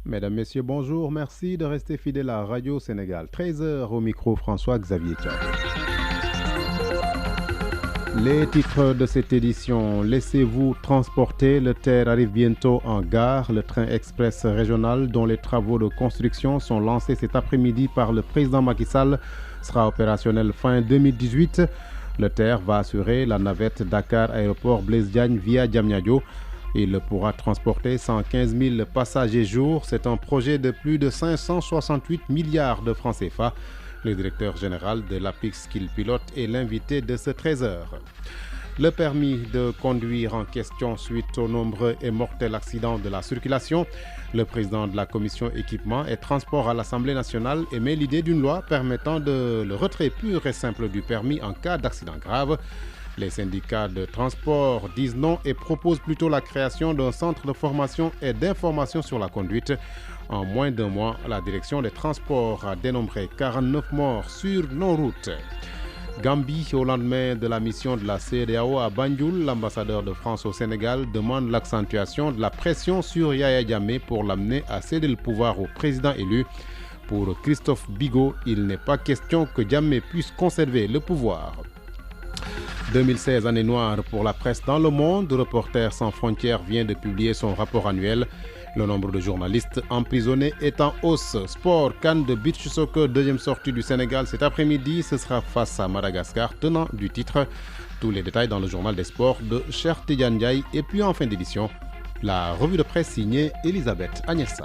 Mesdames, Messieurs, bonjour. Merci de rester fidèles à Radio Sénégal. 13h au micro, François-Xavier Thiaw. Les titres de cette édition. Laissez-vous transporter. Le TER arrive bientôt en gare. Le train express régional dont les travaux de construction sont lancés cet après-midi par le président Macky Sall sera opérationnel fin 2018. Le TER va assurer la navette Dakar-Aéroport Blaise Diagne via Diamniadio. Il pourra transporter 115 000 passagers jour. C'est un projet de plus de 568 milliards de francs CFA. Le directeur général de l'APIX qu'il pilote est l'invité de ce 13h. Le permis de conduire en question suite aux nombreux et mortels accidents de la circulation. Le président de la commission équipement et transport à l'Assemblée nationale émet l'idée d'une loi permettant le retrait pur et simple du permis en cas d'accident grave. Les syndicats de transport disent non et proposent plutôt la création d'un centre de formation et d'information sur la conduite. En moins d'un mois, la direction des transports a dénombré 49 morts sur nos routes. Gambie, au lendemain de la mission de la CEDEAO à Banjul, l'ambassadeur de France au Sénégal demande l'accentuation de la pression sur Yaya Jammeh pour l'amener à céder le pouvoir au président élu. Pour Christophe Bigot, il n'est pas question que Jammeh puisse conserver le pouvoir. 2016, année noire pour la presse dans le monde. Reporters sans frontières vient de publier son rapport annuel. Le nombre de journalistes emprisonnés est en hausse. Sport, CAN de beach soccer, deuxième sortie du Sénégal cet après-midi. Ce sera face à Madagascar, tenant du titre. Tous les détails dans le journal des sports de Cheikh Tidiane Ndiaye. Et puis en fin d'édition, la revue de presse signée Elisabeth Agnès.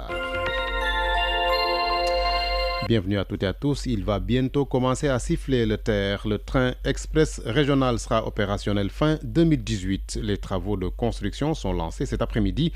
Bienvenue à toutes et à tous. Il va bientôt commencer à siffler le TER. Le train express régional sera opérationnel fin 2018. Les travaux de construction sont lancés cet après-midi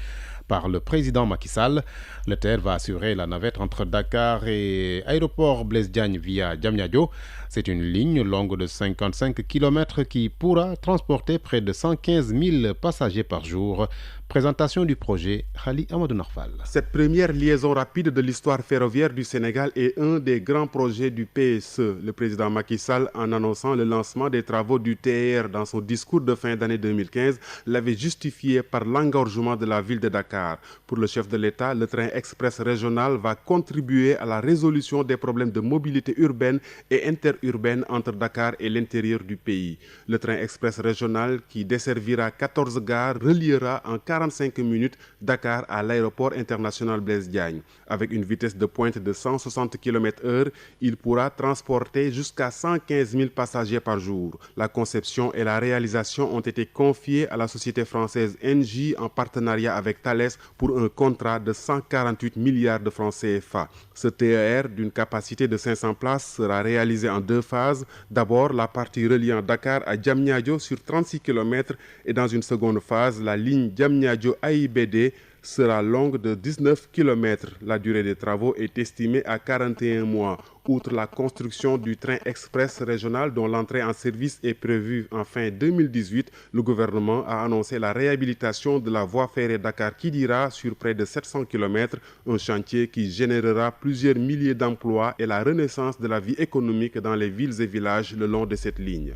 par le président Macky Sall. Le TER va assurer la navette entre Dakar et aéroport Blaise Diagne via Diamniadio. C'est une ligne longue de 55 km qui pourra transporter près de 115 000 passagers par jour. Présentation du projet, Khali Amadou Narfal. Cette première liaison rapide de l'histoire ferroviaire du Sénégal est un des grands projets du PSE. Le président Macky Sall, en annonçant le lancement des travaux du TER dans son discours de fin d'année 2015, l'avait justifié par l'engorgement de la ville de Dakar. Pour le chef de l'État, le train express régional va contribuer à la résolution des problèmes de mobilité urbaine et interurbaine entre Dakar et l'intérieur du pays. Le train express régional, qui desservira 14 gares, reliera en 45 minutes Dakar à l'aéroport international Blaise Diagne. Avec une vitesse de pointe de 160 km/h, il pourra transporter jusqu'à 115 000 passagers par jour. La conception et la réalisation ont été confiées à la société française Engie en partenariat avec Thales pour un contrat de 148 milliards de francs CFA. Ce TER d'une capacité de 500 places sera réalisé en deux phases. D'abord, la partie reliant Dakar à Diamniadio sur 36 km et dans une seconde phase, la ligne Diamniadio-AIBD sera longue de 19 km. La durée des travaux est estimée à 41 mois. Outre la construction du train express régional dont l'entrée en service est prévue en fin 2018, le gouvernement a annoncé la réhabilitation de la voie ferrée Dakar-Kidira sur près de 700 km, un chantier qui générera plusieurs milliers d'emplois et la renaissance de la vie économique dans les villes et villages le long de cette ligne.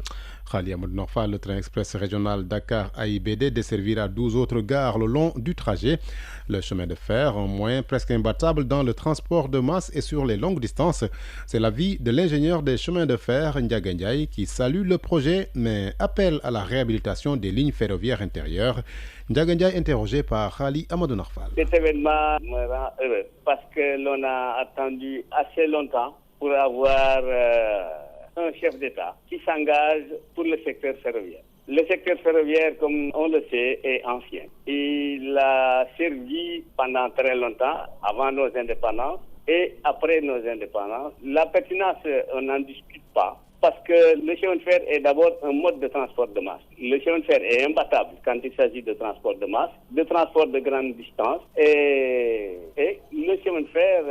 Khali Amadou Narfal, le train express régional Dakar-AIBD desservira 12 autres gares le long du trajet. Le chemin de fer, un moyen presque imbattable dans le transport de masse et sur les longues distances. C'est l'avis de l'ingénieur des chemins de fer, Ndiaga Ndiaye, qui salue le projet, mais appelle à la réhabilitation des lignes ferroviaires intérieures. Ndiaga Ndiaye interrogé par Khali Amadou Narfal. Cet événement me rend heureux parce que l'on a attendu assez longtemps pour avoir un chef d'État qui s'engage pour le secteur ferroviaire. Le secteur ferroviaire, comme on le sait, est ancien. Il a servi pendant très longtemps, avant nos indépendances et après nos indépendances. La pertinence, on n'en discute pas. Parce que le chemin de fer est d'abord un mode de transport de masse. Le chemin de fer est imbattable quand il s'agit de transport de masse, de transport de grande distance. Et le chemin de fer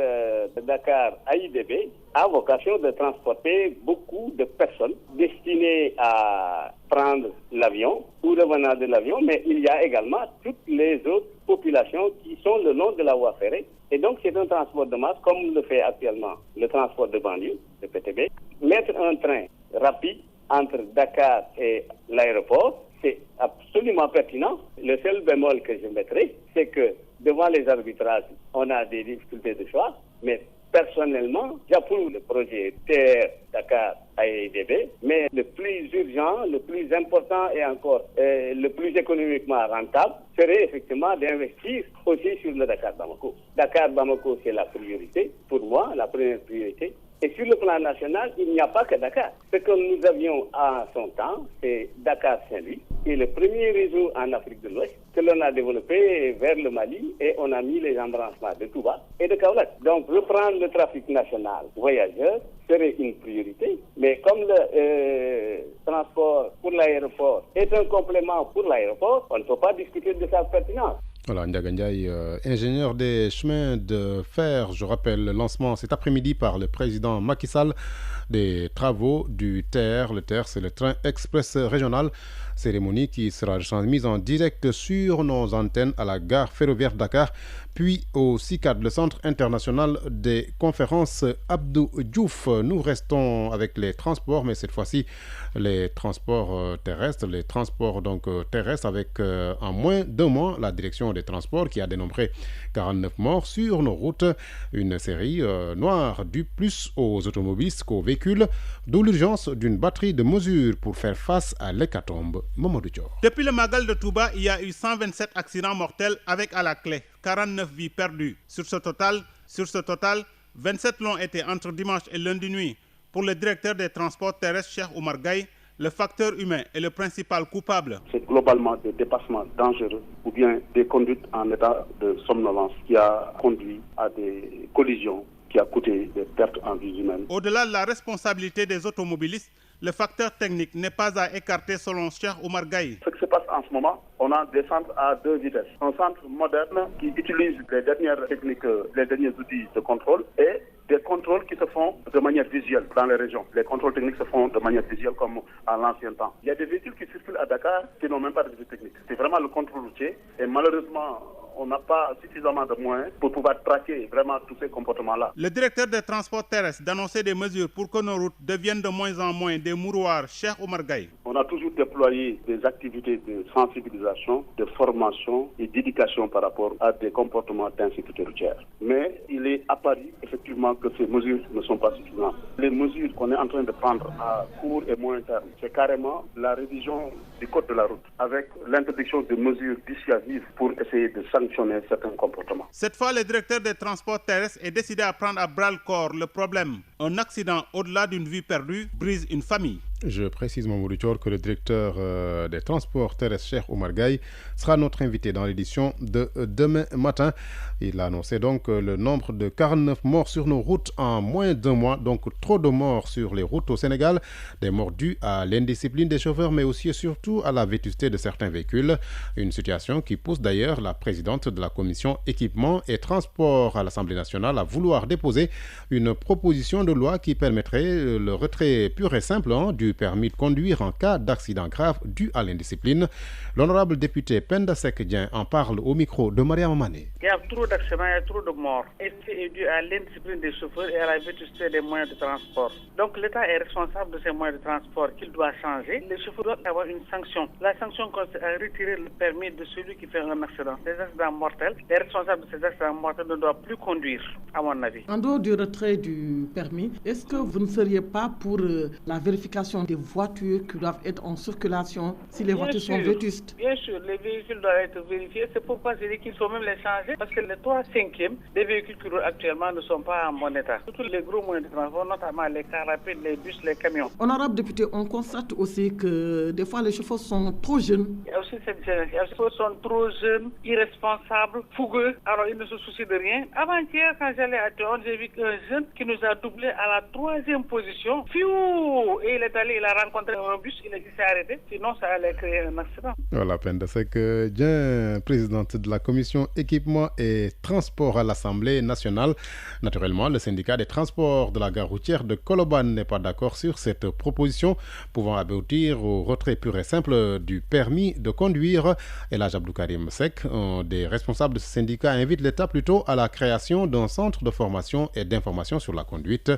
de Dakar à IDB a vocation de transporter beaucoup de personnes destinées à prendre l'avion ou revenant de l'avion, mais il y a également toutes les autres populations qui sont le long de la voie ferrée. Et donc c'est un transport de masse comme le fait actuellement le transport de banlieue, le PTB. Mettre un train rapide entre Dakar et l'aéroport, c'est absolument pertinent. Le seul bémol que je mettrai, c'est que devant les arbitrages, on a des difficultés de choix, mais personnellement, j'approuve le projet TER Dakar AIBD, mais le plus urgent, le plus important et encore le plus économiquement rentable serait effectivement d'investir aussi sur le Dakar-Bamako. Dakar-Bamako, c'est la priorité, pour moi, la première priorité. Et sur le plan national, il n'y a pas que Dakar. Ce que nous avions à son temps, c'est Dakar-Saint-Louis, qui est le premier réseau en Afrique de l'Ouest que l'on a développé vers le Mali et on a mis les embranchements de Touba et de Kaolack. Donc, reprendre le trafic national voyageurs serait une priorité, mais comme le transport pour l'aéroport est un complément pour l'aéroport, on ne peut pas discuter de sa pertinence. Voilà, Ndiaga Ndiaye, ingénieur des chemins de fer. Je rappelle le lancement cet après-midi par le président Macky Sall des travaux du TER. Le TER, c'est le train express régional. Cérémonie qui sera transmise en direct sur nos antennes à la gare ferroviaire de Dakar, puis au CICAD, le Centre international des conférences Abdou Diouf. Nous restons avec les transports, mais cette fois-ci les transports terrestres. Les transports terrestres avec en moins d'un mois la direction des transports qui a dénombré 49 morts sur nos routes. Une série noire due plus aux automobilistes qu'aux véhicules, d'où l'urgence d'une batterie de mesures pour faire face à l'hécatombe. Mamadou Thior. Depuis le Magal de Touba, il y a eu 127 accidents mortels avec à la clé 49 vies perdues. Sur ce total, 27 l'ont été entre dimanche et lundi nuit. Pour le directeur des transports terrestres, Cheikh Oumar Gaye, le facteur humain est le principal coupable. C'est globalement des dépassements dangereux ou bien des conduites en état de somnolence qui a conduit à des collisions qui a coûté des pertes en vie humaine. Au-delà de la responsabilité des automobilistes, le facteur technique n'est pas à écarter selon Cheikh Oumar Gaye. Ce qui se passe en ce moment, on a des centres à deux vitesses. Un centre moderne qui utilise les dernières techniques, les derniers outils de contrôle et des contrôles qui se font de manière visuelle dans les régions. Les contrôles techniques se font de manière visuelle comme à l'ancien temps. Il y a des véhicules qui circulent à Dakar qui n'ont même pas de visite technique. C'est vraiment le contrôle routier et malheureusement, on n'a pas suffisamment de moyens pour pouvoir traquer vraiment tous ces comportements-là. Le directeur des transports terrestres d'annoncer des mesures pour que nos routes deviennent de moins en moins des mouroirs. Cheikh Oumar Gaye. On a toujours déployé des activités de sensibilisation, de formation et d'éducation par rapport à des comportements d'insécurité routière. Mais il est apparu effectivement que ces mesures ne sont pas suffisantes. Les mesures qu'on est en train de prendre à court et moyen terme, c'est carrément la révision du code de la route avec l'introduction de mesures dissuasives pour essayer de sanctionner certains comportements. Cette fois, le directeur des transports terrestres est décidé à prendre à bras-le-corps le problème. Un accident, au-delà d'une vie perdue, brise une famille. Je précise, Mamadou Thior, que le directeur des transports terrestres, Cheikh Oumar Gaye, sera notre invité dans l'édition de demain matin. Il a annoncé donc le nombre de 49 morts sur nos routes en moins d'un mois, donc trop de morts sur les routes au Sénégal, des morts dues à l'indiscipline des chauffeurs, mais aussi et surtout à la vétusté de certains véhicules. Une situation qui pousse d'ailleurs la présidente de la commission équipement et transport à l'Assemblée nationale à vouloir déposer une proposition de loi qui permettrait le retrait pur et simple du permis de conduire en cas d'accident grave dû à l'indiscipline. L'honorable député Penda Seck Dieng en parle au micro de Mariama Mané. Il y a trop d'accidents, il y a trop de morts. Et c'est dû à l'indiscipline des chauffeurs et à la vétusté des moyens de transport. Donc l'État est responsable de ces moyens de transport qu'il doit changer. Les chauffeurs doivent avoir une sanction. La sanction consiste à retirer le permis de celui qui fait un accident. Ces accidents mortels, les responsables de ces accidents mortels ne doivent plus conduire, à mon avis. En dehors du retrait du permis, est-ce que vous ne seriez pas pour la vérification des voitures qui doivent être en circulation si les voitures sont vétustes? Bien sûr, les véhicules doivent être vérifiés. C'est pourquoi je dis qu'il faut même les changer parce que les 3/5 des véhicules qui roulent actuellement ne sont pas en bon état. Surtout les gros moyens de transport, notamment les cars rapides, les bus, les camions. Honorable député, on constate aussi que des fois les chauffeurs sont trop jeunes. Il y a aussi cette jeunesse. Les chauffeurs sont trop jeunes, irresponsables, fougueux. Alors ils ne se soucient de rien. Avant-hier, quand j'allais à Théon, j'ai vu qu'un jeune qui nous a doublé à la 3e position. Fiou! Et il est allé, il a rencontré un bus, il s'est arrêté. Sinon, ça allait créer un accident. Voilà, Penda Seck Dieng, présidente de la commission équipement et transport à l'Assemblée nationale. Naturellement, le syndicat des transports de la gare routière de Colobane n'est pas d'accord sur cette proposition pouvant aboutir au retrait pur et simple du permis de conduire. Elhadj Abdou Karim Seck, un des responsables de ce syndicat, invite l'État plutôt à la création d'un centre de formation et d'information sur la conduite.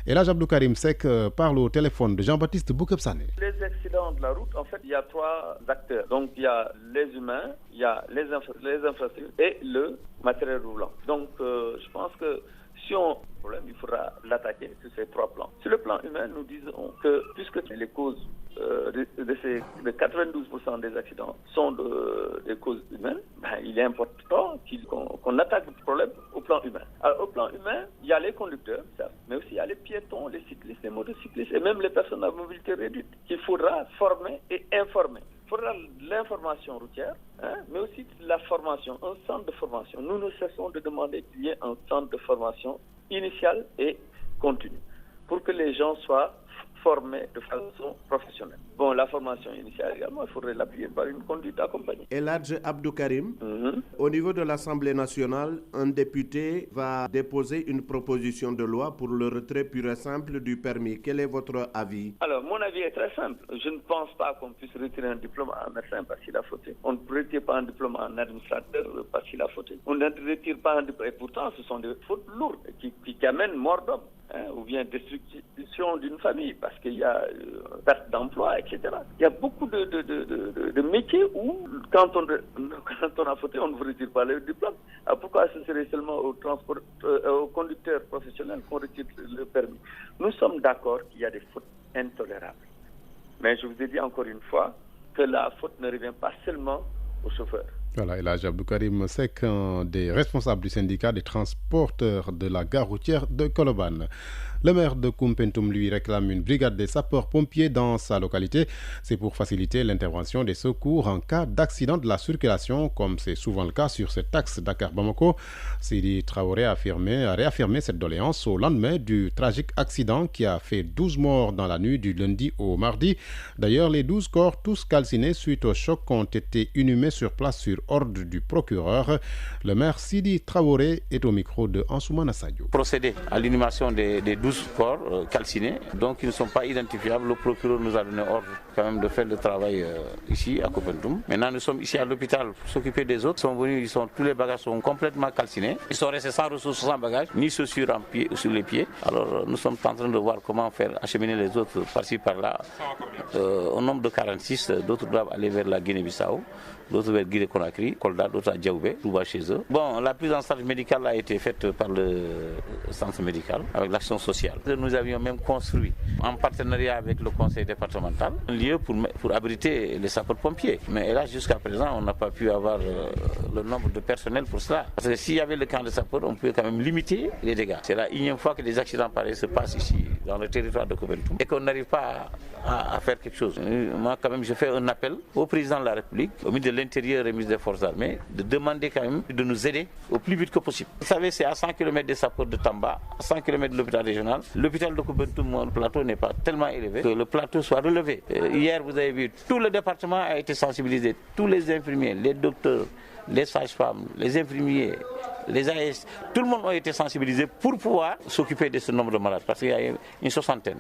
Elhadj Abdou Karim Seck parle au téléphone de Jean-Baptiste Boukepsané. Les accidents de la route, en fait, il y a 3 acteurs. Donc, il y a les humains, il y a les infrastructures et le matériel roulant. Donc, je pense que si on problème, il faudra l'attaquer sur ces 3 plans. Sur le plan humain, nous disons que puisque les causes de 92% des accidents sont des causes humaines, il est important qu'on attaque le problème au plan humain. Alors, au plan humain, il y a les conducteurs, mais aussi il y a les piétons, les cyclistes, les motocyclistes et même les personnes à mobilité réduite qu'il faudra former et informer. Il faudra l'information routière, mais aussi la formation, un centre de formation. Nous ne cessons de demander qu'il y ait un centre de formation initiale et continue pour que les gens soient formés de façon professionnelle. Bon, la formation initiale également, il faudrait l'appuyer par une conduite accompagnée. Eladj Abdou Karim, au niveau de l'Assemblée nationale, un député va déposer une proposition de loi pour le retrait pur et simple du permis. Quel est votre avis? Alors, mon avis est très simple. Je ne pense pas qu'on puisse retirer un diplôme à un médecin parce qu'il a fauté. On ne retire pas un diplôme à un administrateur parce qu'il a fauté. On ne retire pas un diplôme. Et pourtant, ce sont des fautes lourdes qui amènent mort d'homme. Ou bien destruction d'une famille parce qu'il y a perte d'emploi, etc. Il y a beaucoup de métiers où, quand on a fauté, on ne retire pas le diplôme. Alors pourquoi ce serait seulement aux conducteurs professionnels qu'on retire le permis? Nous sommes d'accord qu'il y a des fautes intolérables. Mais je vous ai dit encore une fois que la faute ne revient pas seulement aux chauffeurs. Voilà, Eladj Abdou Karim Seck, un des responsables du syndicat des transporteurs de la gare routière de Colobane. Le maire de Koumpentoum lui réclame une brigade des sapeurs-pompiers dans sa localité. C'est pour faciliter l'intervention des secours en cas d'accident de la circulation, comme c'est souvent le cas sur cet axe Dakar-Bamako. Sidi Traoré a réaffirmé cette doléance au lendemain du tragique accident qui a fait 12 morts dans la nuit du lundi au mardi. D'ailleurs, les 12 corps, tous calcinés suite au choc, ont été inhumés sur place sur ordre du procureur. Le maire Sidi Traoré est au micro de Ansoumana Sadio. Procéder à l'inhumation des 12 corps calcinés, donc ils ne sont pas identifiables. Le procureur nous a donné ordre quand même de faire le travail ici à Koumpentoum. Maintenant, nous sommes ici à l'hôpital pour s'occuper des autres. Ils sont venus, tous les bagages sont complètement calcinés. Ils sont restés sans ressources, sans bagages, ni chaussures sur les pieds. Alors nous sommes en train de voir comment faire acheminer les autres par-ci par-là. Au nombre de 46, d'autres doivent aller vers la Guinée-Bissau, d'autres vers Guinée-Conakry, Kolda, d'autres à Djaoubé, tout va chez eux. Bon, la prise en charge médicale a été faite par le centre médical avec l'action sociale. Nous avions même construit, en partenariat avec le conseil départemental, un lieu pour abriter les sapeurs-pompiers. Mais là, jusqu'à présent, on n'a pas pu avoir le nombre de personnel pour cela. Parce que s'il y avait le camp de sapeurs, on pouvait quand même limiter les dégâts. C'est la énième fois que des accidents pareils se passent ici, dans le territoire de Koumpentoum, et qu'on n'arrive pas à faire quelque chose. Moi, quand même, je fais un appel au président de la République, au ministre de l'Intérieur et au ministre des Forces armées, de demander quand même de nous aider au plus vite que possible. Vous savez, c'est à 100 km des sapeurs de Tamba, à 100 km de l'hôpital régional. L'hôpital de Koumpentoum, le plateau n'est pas tellement élevé que le plateau soit relevé. Hier, vous avez vu, tout le département a été sensibilisé, tous les infirmiers, les docteurs, les sages-femmes, les infirmiers, les AS, tout le monde a été sensibilisé pour pouvoir s'occuper de ce nombre de malades, parce qu'il y a une 60aine.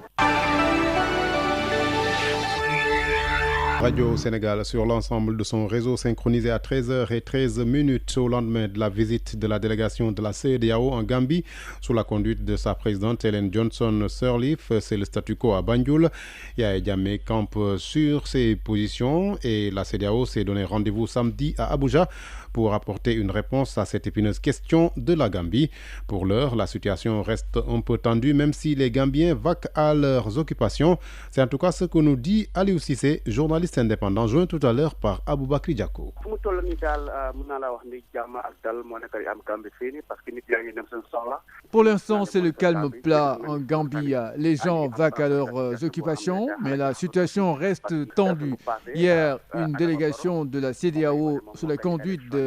Radio Sénégal sur l'ensemble de son réseau synchronisé à 13h13 au lendemain de la visite de la délégation de la CEDEAO en Gambie sous la conduite de sa présidente Ellen Johnson Sirleaf. C'est le statu quo à Banjul. Yahya Jammeh campe sur ses positions et la CEDEAO s'est donné rendez-vous samedi à Abuja pour apporter une réponse à cette épineuse question de la Gambie. Pour l'heure, la situation reste un peu tendue, même si les Gambiens vaquent à leurs occupations. C'est en tout cas ce que nous dit Aliou Cissé, journaliste indépendant, joint tout à l'heure par Aboubakry Diako. Pour l'instant, c'est le calme plat en Gambie. Les gens vaquent à leurs occupations, mais la situation reste tendue. Hier, une délégation de la CEDEAO sous la conduite de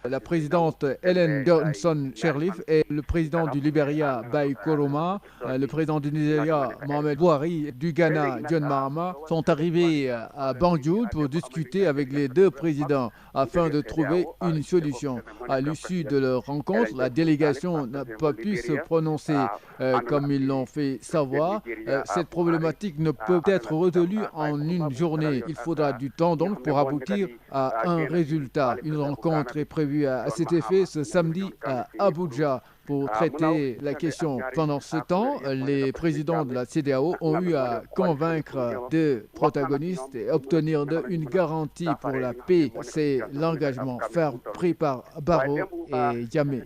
la présidente Ellen Johnson Sirleaf et le président du Libéria, Bai Koroma, le président du Nigeria, Mohamed Buhari, du Ghana, John Mahama, sont arrivés à Banjul pour discuter avec les deux présidents afin de trouver une solution. À l'issue de leur rencontre, la délégation n'a pas pu se prononcer comme ils l'ont fait savoir. Cette problématique ne peut être résolue en une journée. Il faudra du temps donc pour aboutir à un résultat. Une rencontre rencontre est prévue à cet effet ce samedi à Abuja pour traiter la question. Pendant ce temps, les présidents de la CEDEAO ont eu à convaincre deux protagonistes et obtenir une garantie pour la paix. C'est l'engagement ferme pris par Barrow et Jammeh.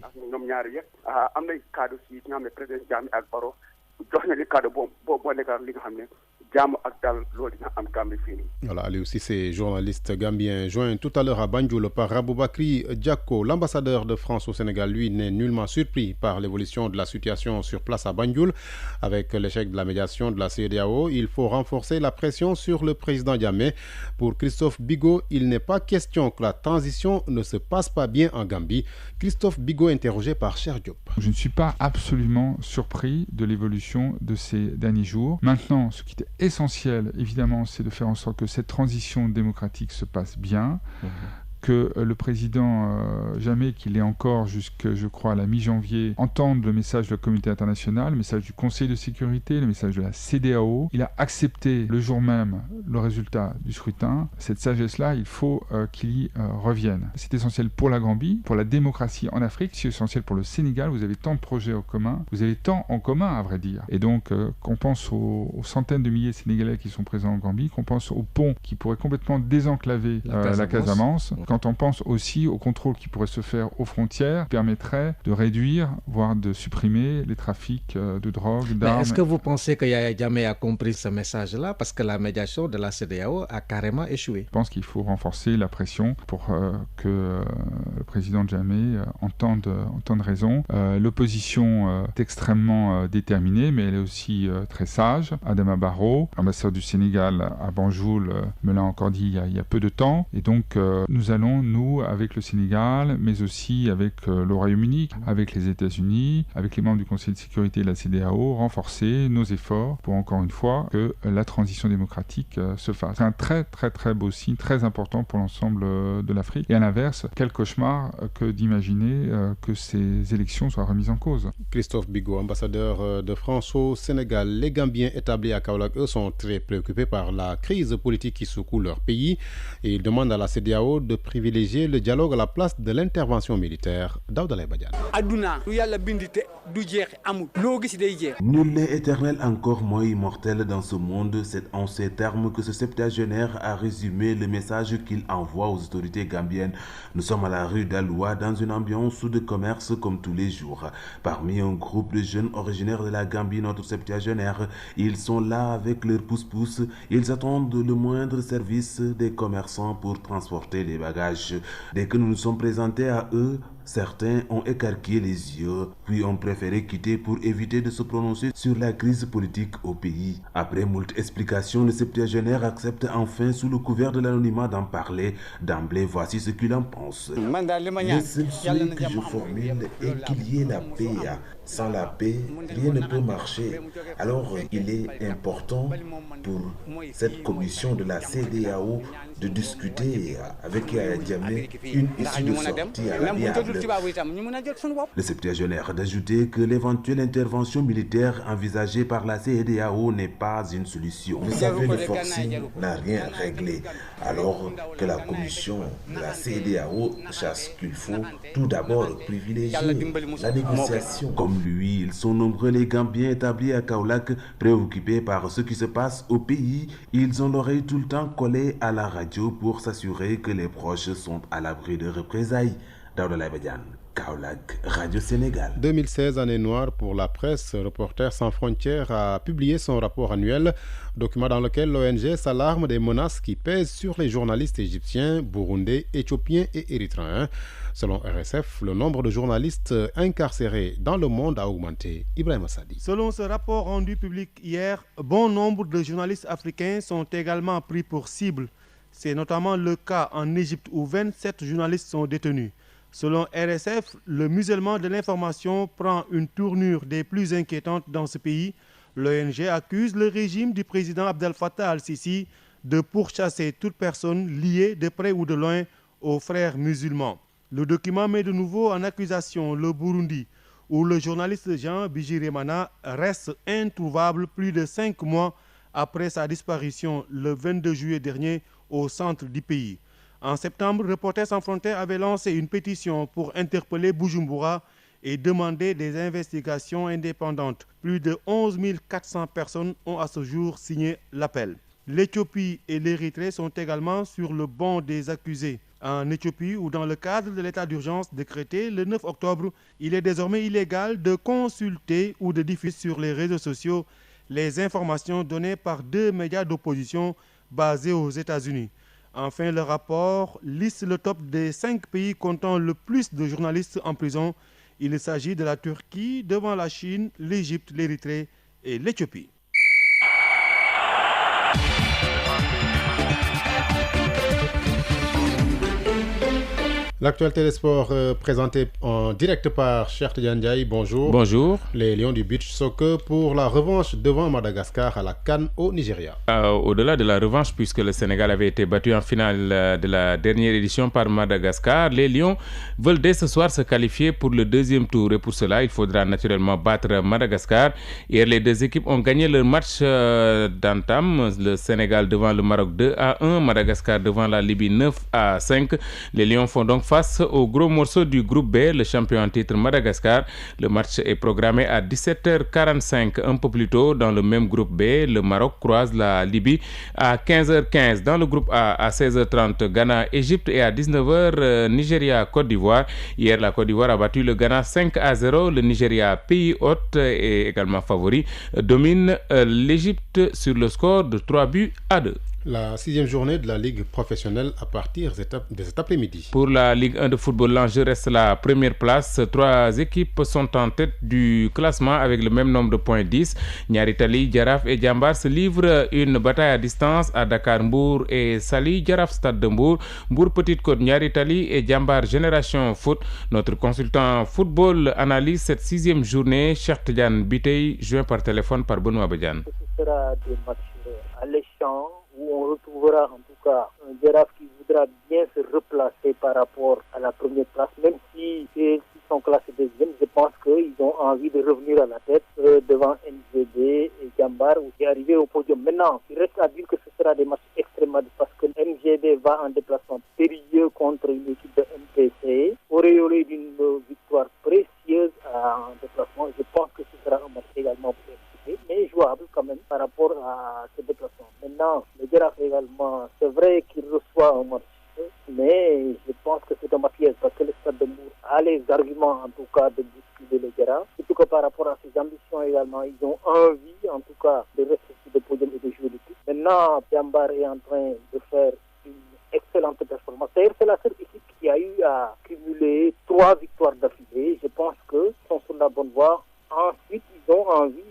Voilà, lui aussi, c'est journaliste gambien joint tout à l'heure à Banjul par Aboubakry Diako. L'ambassadeur de France au Sénégal, lui, n'est nullement surpris par l'évolution de la situation sur place à Banjul. Avec l'échec de la médiation de la CEDEAO, il faut renforcer la pression sur le président Jammeh. Pour Christophe Bigot, il n'est pas question que la transition ne se passe pas bien en Gambie. Christophe Bigot, interrogé par Cher Diop. Je ne suis pas absolument surpris de l'évolution de ces derniers jours. Maintenant, ce qui est essentiel, évidemment, c'est de faire en sorte que cette transition démocratique se passe bien, que le président Jammeh, qu'il est encore jusque, je crois, à la mi-janvier, entende le message de la communauté internationale, le message du Conseil de sécurité, le message de la CEDEAO. Il a accepté le jour même le résultat du scrutin. Cette sagesse-là, il faut qu'il y revienne. C'est essentiel pour la Gambie, pour la démocratie en Afrique, c'est essentiel pour le Sénégal. Vous avez tant de projets en commun, vous avez tant en commun, à vrai dire. Et donc, qu'on pense aux centaines de milliers de Sénégalais qui sont présents en Gambie, qu'on pense aux ponts qui pourraient complètement désenclaver la Casamance, quand on pense aussi au contrôle qui pourrait se faire aux frontières, permettrait de réduire, voire de supprimer les trafics de drogue, d'armes. Est-ce que vous pensez que Yahya Jammeh a compris ce message-là parce que la médiation de la CEDEAO a carrément échoué? Je pense qu'il faut renforcer la pression pour que le président Jammeh entende raison. L'opposition est extrêmement déterminée, mais elle est aussi très sage. Adama Barrow, ambassadeur du Sénégal à Banjul, me l'a encore dit il y a peu de temps. Et donc, nous allons, nous, avec le Sénégal, mais aussi avec le Royaume-Uni, avec les États-Unis, avec les membres du Conseil de sécurité de la CEDEAO, renforcer nos efforts pour, encore une fois, que la transition démocratique se fasse. C'est un très, très, très beau signe, très important pour l'ensemble de l'Afrique. Et à l'inverse, quel cauchemar que d'imaginer que ces élections soient remises en cause. Christophe Bigot, ambassadeur de France au Sénégal. Les Gambiens établis à Kaolack, eux, sont très préoccupés par la crise politique qui secoue leur pays et ils demandent à la CEDEAO de privilégier le dialogue à la place de l'intervention militaire. Daouda Badiane. Nul n'est éternel, encore moins immortel dans ce monde. C'est en ces termes que ce septuagénaire a résumé le message qu'il envoie aux autorités gambiennes. Nous sommes à la rue d'Aloua dans une ambiance de commerce comme tous les jours. Parmi un groupe de jeunes originaires de la Gambie, notre septuagénaire, ils sont là avec leurs pousse-pousse. Ils attendent le moindre service des commerçants pour transporter les bagages. Dès que nous nous sommes présentés à eux, certains ont écarquillé les yeux, puis ont préféré quitter pour éviter de se prononcer sur la crise politique au pays. Après moult explications, le septuagénaire accepte enfin sous le couvert de l'anonymat d'en parler. D'emblée, voici ce qu'il en pense. Le seul souhait que je formule est qu'il y ait la paix. Sans la paix, rien ne peut marcher. Alors, il est important pour cette commission de la CEDEAO de discuter avec Yahya Jammeh une issue de sortie à l'amiable. Le septuagénaire d'ajouter que l'éventuelle intervention militaire envisagée par la CEDEAO n'est pas une solution. Vous savez, le forcing n'a rien réglé. Alors que la commission de la CEDEAO chasse qu'il faut tout d'abord privilégier la négociation. Comme lui, ils sont nombreux les Gambiens établis à Kaolack, préoccupés par ce qui se passe au pays. Ils ont l'oreille tout le temps collée à la radio pour s'assurer que les proches sont à l'abri de représailles. Daouda Badiane, Kaolack, Radio Sénégal. 2016, année noire pour la presse. Reporters sans frontières a publié son rapport annuel, document dans lequel l'ONG s'alarme des menaces qui pèsent sur les journalistes égyptiens, burundais, éthiopiens et érythréens. Selon RSF, le nombre de journalistes incarcérés dans le monde a augmenté. Ibrahim Assadi. Selon ce rapport rendu public hier, bon nombre de journalistes africains sont également pris pour cible. C'est notamment le cas en Égypte où 27 journalistes sont détenus. Selon RSF, le musellement de l'information prend une tournure des plus inquiétantes dans ce pays. L'ONG accuse le régime du président Abdel Fattah al-Sisi de pourchasser toute personne liée de près ou de loin aux frères musulmans. Le document met de nouveau en accusation le Burundi, où le journaliste Jean Bigirimana reste introuvable plus de 5 mois après sa disparition le 22 juillet dernier au centre du pays. En septembre, Reporters sans frontières avait lancé une pétition pour interpeller Bujumbura et demander des investigations indépendantes. Plus de 11 400 personnes ont à ce jour signé l'appel. L'Éthiopie et l'Érythrée sont également sur le banc des accusés. En Éthiopie, ou dans le cadre de l'état d'urgence décrété le 9 octobre, il est désormais illégal de consulter ou de diffuser sur les réseaux sociaux les informations données par 2 médias d'opposition basés aux États-Unis. Enfin, le rapport liste le top des 5 pays comptant le plus de journalistes en prison. Il s'agit de la Turquie devant la Chine, l'Égypte, l'Érythrée et l'Éthiopie. L'actualité des sports présentée en direct par Cheikh Tidiane Ndiaye. Bonjour. Bonjour. Les Lions du beach soccer pour la revanche devant Madagascar à la CAN au Nigeria. Au-delà de la revanche, puisque le Sénégal avait été battu en finale de la dernière édition par Madagascar, les Lions veulent dès ce soir se qualifier pour le deuxième tour. Et pour cela, il faudra naturellement battre Madagascar. Hier, les 2 équipes ont gagné leur match d'entame. Le Sénégal devant le Maroc 2-1, Madagascar devant la Libye 9-5. Les Lions font donc face au gros morceau du groupe B, le champion en titre Madagascar. Le match est programmé à 17h45. Un peu plus tôt, dans le même groupe B, le Maroc croise la Libye à 15h15. Dans le groupe A, à 16h30, Ghana, Égypte et à 19h, Nigeria, Côte d'Ivoire. Hier, la Côte d'Ivoire a battu le Ghana 5-0. Le Nigeria, pays hôte et également favori, domine l'Égypte sur le score de 3-2. La 6e journée de la Ligue professionnelle à partir de cet après-midi. Pour la Ligue 1 de football, l'enjeu reste la première place. 3 équipes sont en tête du classement avec le même nombre de points, 10. Niary Tally, Jaraaf et Jambar se livrent une bataille à distance à Dakar, Mbour et Saly. Jaraaf, Stade de Mbour, Mbour Petite Côte, Niary Tally et Jambar Génération Foot. Notre consultant football analyse cette 6e journée. Cheikh Tidiane Biteye, joint par téléphone par Benoît Badiane. Ce sera des matchs alléchants, où on retrouvera en tout cas un Jaraaf qui voudra bien se replacer par rapport à la première place, même si ils sont classés deuxième. Je pense qu'ils ont envie de revenir à la tête devant NGD et Jambar, où c'est arrivé au podium. Maintenant, il reste à dire que ce sera des matchs extrêmement parce que NGD va en déplacement périlleux contre une équipe de MPC, auréolé d'une victoire précieuse en déplacement. Je pense que ce sera un match également mais jouable quand même par rapport à ce déplacement. Maintenant, le Jaraaf également, c'est vrai qu'il reçoit un match, mais je pense que c'est un match piège parce que le Stade de Mbour a les arguments en tout cas de bousculer le Jaraaf. Surtout que par rapport à ses ambitions également, ils ont envie en tout cas de rester sur le podium et de jouer le titre. Maintenant, Jambar est en train de faire une excellente performance. D'ailleurs, c'est la seule équipe qui a eu à cumuler 3 victoires d'affilée. Je pense qu'ils sont sur la bonne voie. Ensuite, ils ont envie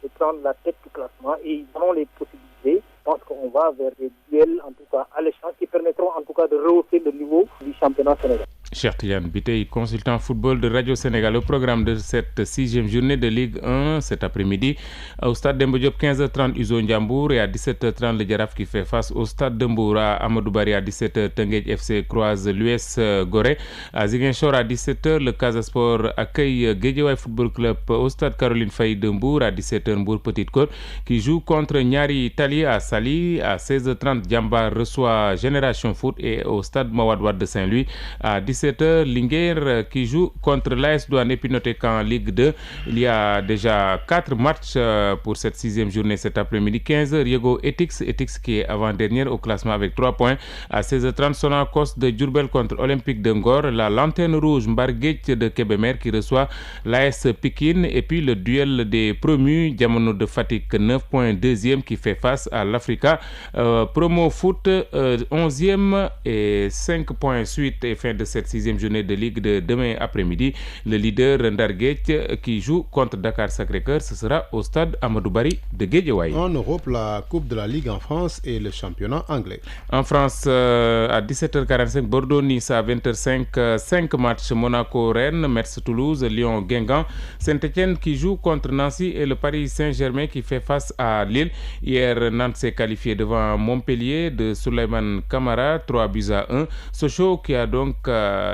de prendre la tête du classement et ils auront les possibilités. Je pense qu'on va vers des duels en tout cas alléchants qui permettront en tout cas de rehausser le niveau du championnat sénégalais. Cheikh Tidiane Biteye, consultant football de Radio Sénégal. Au programme de cette 6e journée de Ligue 1 cet après-midi, au stade Demba Diop, 15h30 Uzo Ndiambour et à 17h30 le Jaraaf qui fait face au stade de Mbour. À Amadou Barry à 17h, Teungueth FC croise l'US Gorée. À Ziguinchor à 17h, le Casa Sport accueille Guédiawaye Football Club au stade Caroline Faye de Mbour. À 17h, Mbour Petite Côte qui joue contre Niary Tally à Saly. À 16h30, Jambar reçoit Génération Foot et au stade Mawade Wade de Saint-Louis. À 17h, Linguère qui joue contre l'AS Douane. Et puis notez qu'en Ligue 2, il y a déjà 4 matchs pour cette 6e journée cet après-midi. 15h, Yego Etix qui est avant-dernière au classement avec 3 points. À 16h30, Sonacos de Diourbel contre Olympique de Ngor. La Lanterne Rouge Mbarguetch de Kébémer qui reçoit l'AS Pikine. Et puis le duel des promus, Diamono de Fatick 9 points, 2e qui fait face à l'Africa. Promo Foot 11e et 5 points suite et fin de cette 6e journée de Ligue de demain après-midi. Le leader Ndarguetch qui joue contre Dakar Sacré-Cœur, ce sera au stade Amadou Barry de Guédiawaye. En Europe, la Coupe de la Ligue en France et le championnat anglais. En France, à 17h45, Bordeaux-Nice à 20h05, 5 matchs Monaco-Rennes, Metz-Toulouse, Lyon-Guingamp, Saint-Etienne qui joue contre Nancy et le Paris Saint-Germain qui fait face à Lille. Hier, Nantes s'est qualifié devant Montpellier de Souleymane Camara, 3-1. Sochaux qui a donc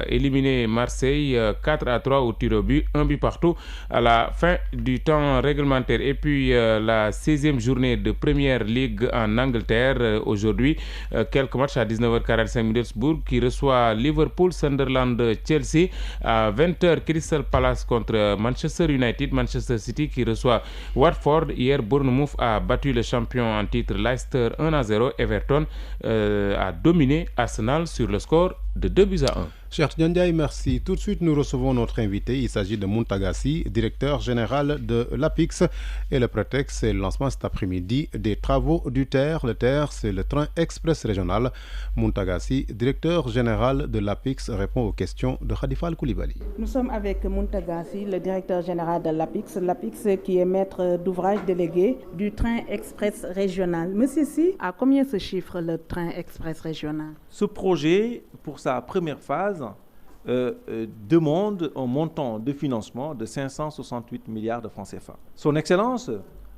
éliminé Marseille 4-3 au tir au but, 1 but partout à la fin du temps réglementaire. Et puis la 16e journée de Première Ligue en Angleterre. Aujourd'hui, quelques matchs à 19h45 Middlesbrough qui reçoit Liverpool, Sunderland, Chelsea. À 20h, Crystal Palace contre Manchester United, Manchester City qui reçoit Watford. Hier, Bournemouth a battu le champion en titre Leicester 1-0. Everton a dominé Arsenal sur le score de 2-1. Cher Ndiaye, merci. Tout de suite, nous recevons notre invité. Il s'agit de Mountagassi, directeur général de l'APIX. Et le prétexte, c'est le lancement cet après-midi des travaux du TER. Le TER, c'est le train express régional. Mountagassi, directeur général de l'APIX, répond aux questions de Khadifa Al-Koulibaly. Nous sommes avec Mountagassi, le directeur général de l'APIX. L'APIX qui est maître d'ouvrage délégué du train express régional. Monsieur Si, à combien se chiffre le train express régional? Ce projet, pour sa première phase, demande un montant de financement de 568 milliards de francs CFA. Son Excellence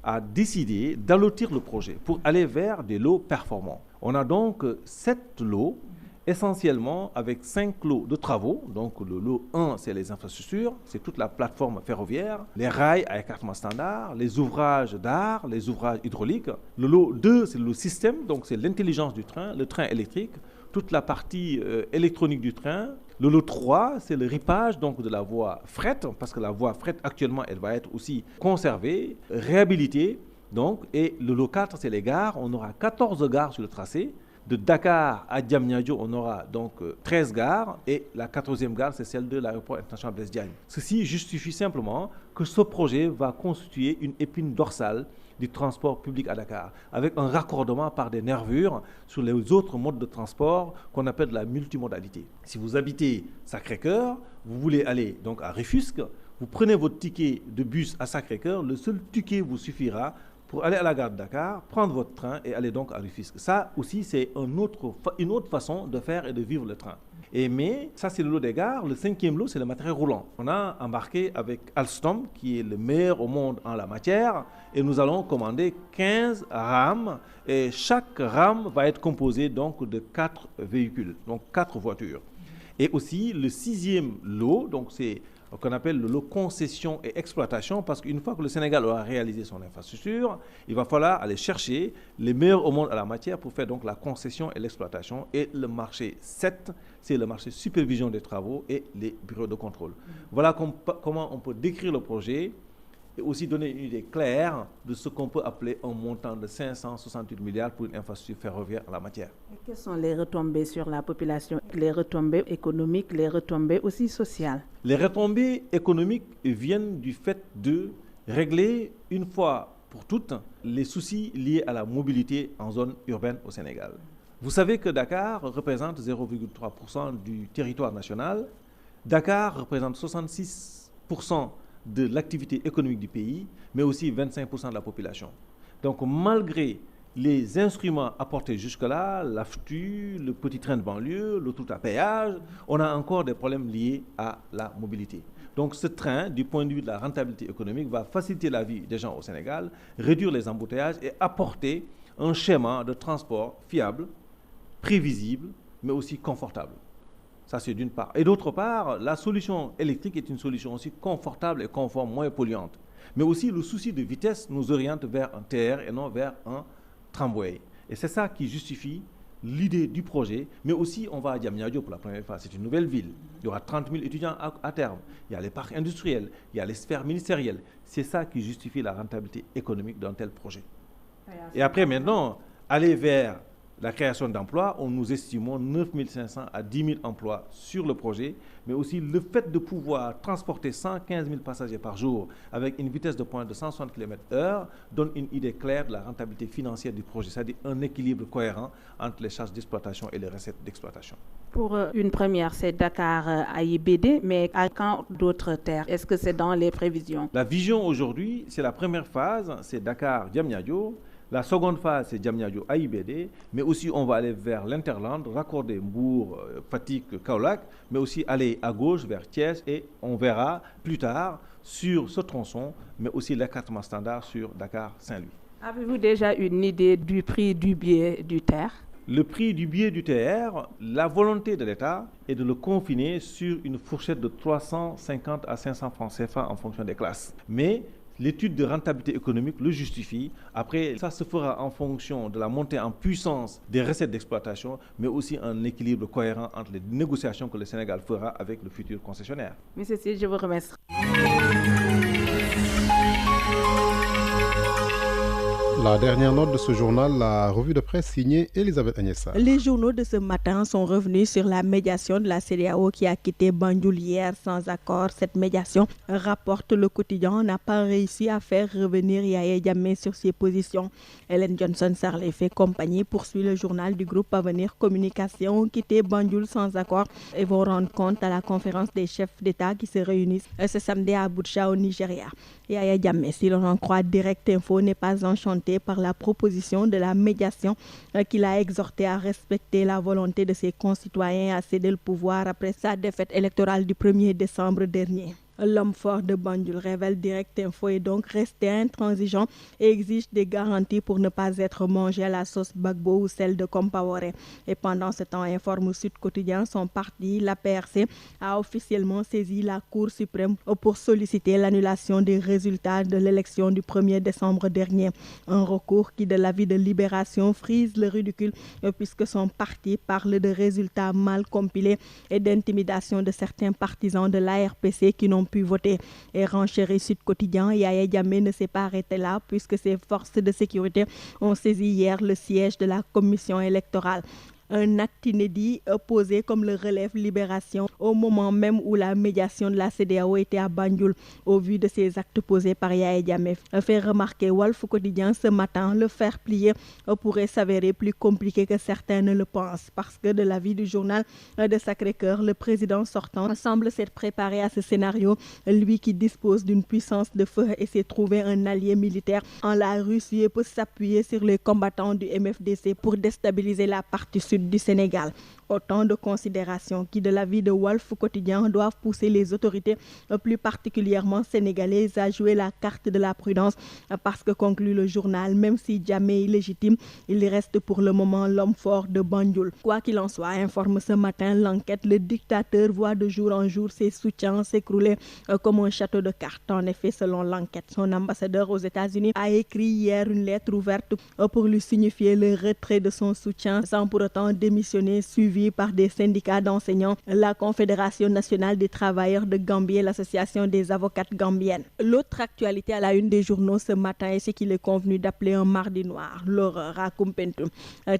a décidé d'allotir le projet pour aller vers des lots performants. On a donc 7 lots, essentiellement avec 5 lots de travaux. Donc le lot 1, c'est les infrastructures, c'est toute la plateforme ferroviaire, les rails à écartement standard, les ouvrages d'art, les ouvrages hydrauliques. Le lot 2, c'est le système, donc c'est l'intelligence du train, le train électrique, toute la partie électronique du train. Le lot 3, c'est le ripage donc, de la voie fret, parce que la voie fret, actuellement, elle va être aussi conservée, réhabilitée. Donc, et le lot 4, c'est les gares. On aura 14 gares sur le tracé. De Dakar à Diamniadio, on aura donc 13 gares. Et la 14e gare, c'est celle de l'aéroport international Blaise Diagne. Ceci justifie simplement que ce projet va constituer une épine dorsale du transport public à Dakar, avec un raccordement par des nervures sur les autres modes de transport qu'on appelle la multimodalité. Si vous habitez Sacré-Cœur, vous voulez aller donc à Rufisque, vous prenez votre ticket de bus à Sacré-Cœur, le seul ticket vous suffira pour aller à la gare de Dakar, prendre votre train et aller donc à Rufisque. Ça aussi, c'est une autre façon de faire et de vivre le train. Mais ça, c'est le lot des gares. Le 5e lot, c'est le matériel roulant. On a embarqué avec Alstom, qui est le meilleur au monde en la matière, et nous allons commander 15 rames. Et chaque rame va être composée donc de 4 véhicules, donc 4 voitures. Et aussi le 6e lot, donc c'est qu'on appelle le lot concession et exploitation, parce qu'une fois que le Sénégal aura réalisé son infrastructure, il va falloir aller chercher les meilleurs au monde à la matière pour faire donc la concession et l'exploitation. Et le marché 7, c'est le marché supervision des travaux et les bureaux de contrôle. Voilà comment on peut décrire le projet et aussi donner une idée claire de ce qu'on peut appeler un montant de 568 milliards pour une infrastructure ferroviaire en la matière. Et quelles sont les retombées sur la population, les retombées économiques, les retombées aussi sociales? Les retombées économiques viennent du fait de régler une fois pour toutes les soucis liés à la mobilité en zone urbaine au Sénégal. Vous savez que Dakar représente 0,3% du territoire national. Dakar représente 66% de l'activité économique du pays, mais aussi 25% de la population. Donc, malgré les instruments apportés jusque-là, l'AFTU, le petit train de banlieue, l'autoroute à péage, on a encore des problèmes liés à la mobilité. Donc, ce train, du point de vue de la rentabilité économique, va faciliter la vie des gens au Sénégal, réduire les embouteillages et apporter un schéma de transport fiable, prévisible, mais aussi confortable. Ça, c'est d'une part. Et d'autre part, la solution électrique est une solution aussi confortable et conforme, moins polluante. Mais aussi, le souci de vitesse nous oriente vers un TER et non vers un tramway. Et c'est ça qui justifie l'idée du projet. Mais aussi, on va à Diamniadio pour la première fois. C'est une nouvelle ville. Il y aura 30 000 étudiants à terme. Il y a les parcs industriels, il y a les sphères ministérielles. C'est ça qui justifie la rentabilité économique d'un tel projet. Et après, maintenant, aller vers la création d'emplois, nous estimons 9 500 à 10 000 emplois sur le projet, mais aussi le fait de pouvoir transporter 115 000 passagers par jour avec une vitesse de pointe de 160 km/h donne une idée claire de la rentabilité financière du projet, c'est-à-dire un équilibre cohérent entre les charges d'exploitation et les recettes d'exploitation. Pour une première, c'est Dakar-AIBD, mais à quand d'autres terres? Est-ce que c'est dans les prévisions? La vision aujourd'hui, c'est la première phase, c'est Dakar-Diamniadio. La seconde phase, c'est Diamniadio-AIBD, mais aussi on va aller vers l'Interland, raccorder Mbour, Fatick, Kaolack, mais aussi aller à gauche vers Thiès et on verra plus tard sur ce tronçon, mais aussi l'écartement standard sur Dakar-Saint-Louis. Avez-vous déjà une idée du prix du billet du TER? le prix du billet du TER, la volonté de l'État est de le confiner sur une fourchette de 350 à 500 francs CFA en fonction des classes. Mais l'étude de rentabilité économique le justifie. Après, ça se fera en fonction de la montée en puissance des recettes d'exploitation, mais aussi un équilibre cohérent entre les négociations que le Sénégal fera avec le futur concessionnaire. Monsieur Sy, je vous remercie. La dernière note de ce journal, la revue de presse signée Elisabeth Agnessa. Les journaux de ce matin sont revenus sur la médiation de la CEDEAO qui a quitté Banjul hier sans accord. Cette médiation, rapporte le quotidien, n'a pas réussi à faire revenir Yahya Jammeh sur ses positions. Ellen Johnson-Sirleaf fait compagnie, poursuit le journal du groupe Avenir Communication, quitté Banjul sans accord et vont rendre compte à la conférence des chefs d'État qui se réunissent ce samedi à Abuja au Nigeria. Yahya Jammeh, si l'on en croit Direct Info, n'est pas enchanté par la proposition de la médiation qu'il a exhorté à respecter la volonté de ses concitoyens à céder le pouvoir après sa défaite électorale du 1er décembre dernier. L'homme fort de Banjul, révèle Direct Info, est donc resté intransigeant et exige des garanties pour ne pas être mangé à la sauce Gbagbo ou celle de Compaoré. Et pendant ce temps, informe Sud Quotidien, son parti, la PRC, a officiellement saisi la Cour suprême pour solliciter l'annulation des résultats de l'élection du 1er décembre dernier. Un recours qui, de l'avis de Libération, frise le ridicule puisque son parti parle de résultats mal compilés et d'intimidation de certains partisans de l'ARPC qui n'ont pu voter. Et renchéri Sud Quotidien, Yahya Jammeh ne s'est pas arrêté là puisque ses forces de sécurité ont saisi hier le siège de la commission électorale. Un acte inédit posé comme le relève Libération au moment même où la médiation de la CEDEAO était à Banjul. Au vu de ces actes posés par Yahya Jammeh, fait remarquer Walf Quotidien ce matin, le faire plier pourrait s'avérer plus compliqué que certains ne le pensent parce que de l'avis du journal de Sacré-Cœur, le président sortant semble s'être préparé à ce scénario, lui qui dispose d'une puissance de feu et s'est trouvé un allié militaire en la Russie et peut s'appuyer sur les combattants du MFDC pour déstabiliser la partie sud du Sénégal. Autant de considérations qui, de l'avis de Walf Quotidien, doivent pousser les autorités, plus particulièrement sénégalaises, à jouer la carte de la prudence parce que, conclut le journal, même si Jammeh est illégitime, il reste pour le moment l'homme fort de Banjul. Quoi qu'il en soit, informe ce matin l'enquête, le dictateur voit de jour en jour ses soutiens s'écrouler comme un château de cartes. En effet, selon l'enquête, son ambassadeur aux États-Unis a écrit hier une lettre ouverte pour lui signifier le retrait de son soutien sans pour autant démissionner, suivi par des syndicats d'enseignants, la Confédération nationale des travailleurs de Gambie et l'Association des avocates gambiennes. L'autre actualité à la une des journaux ce matin est ce qu'il est convenu d'appeler un mardi noir, l'horreur à Koumpentoum.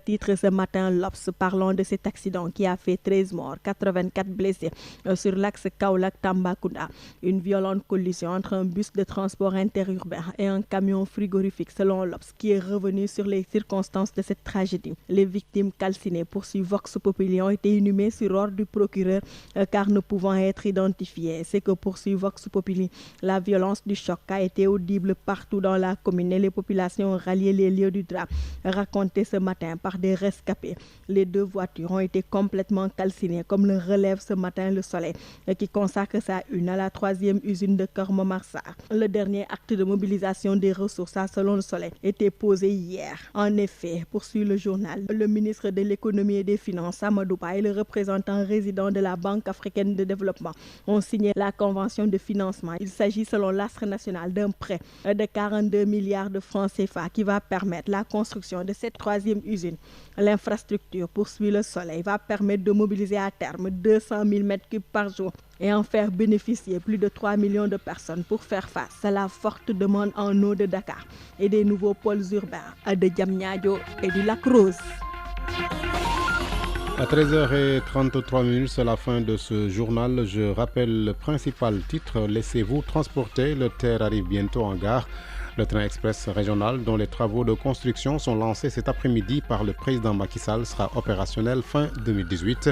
Titre ce matin l'Obs parlant de cet accident qui a fait 13 morts, 84 blessés sur l'axe Kaolack-Tambacounda. Une violente collision entre un bus de transport interurbain et un camion frigorifique selon l'Obs qui est revenu sur les circonstances de cette tragédie. Les victimes calcinées, poursuit Vox Populi, ont été inhumés sur ordre du procureur car ne pouvant être identifiés. C'est que poursuit Vox Populi, la violence du choc a été audible partout dans la commune et les populations ont rallié les lieux du drame. Raconté ce matin par des rescapés, les deux voitures ont été complètement calcinées comme le relève ce matin Le Soleil qui consacre sa une à la 3e usine de Keur Momar Sarr. Le dernier acte de mobilisation des ressources selon Le Soleil était posé hier. En effet, poursuit le journal, le ministre de l'économie et des finances Amadou Ba et le représentant résident de la Banque africaine de développement ont signé la convention de financement. Il s'agit selon l'Astre national d'un prêt de 42 milliards de francs CFA qui va permettre la construction de cette 3e usine. L'infrastructure, poursuit Le Soleil, va permettre de mobiliser à terme 200 000 m3 par jour et en faire bénéficier plus de 3 millions de personnes pour faire face à la forte demande en eau de Dakar et des nouveaux pôles urbains de Diamniadio et du Lac Rose. À 13h33, c'est la fin de ce journal. Je rappelle le principal titre. Laissez-vous transporter. Le TER arrive bientôt en gare. Le train express régional dont les travaux de construction sont lancés cet après-midi par le président Macky Sall sera opérationnel fin 2018.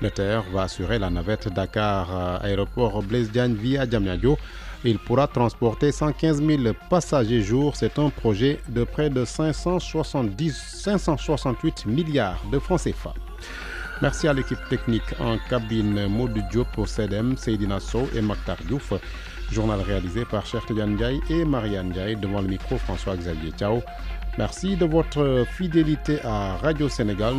Le TER va assurer la navette Dakar-Aéroport Blaise Diagne via Diamniadio. Il pourra transporter 115 000 passagers jour. C'est un projet de près de 568 milliards de francs CFA. Merci à l'équipe technique en cabine Maudou Diop pour CEDEM, Seydina Sow et Maktar Diouf. Journal réalisé par Cheikh Tidiane Ndiaye et Marianne Ndiaye. Devant le micro, François-Xavier Thiaw. Merci de votre fidélité à Radio Sénégal.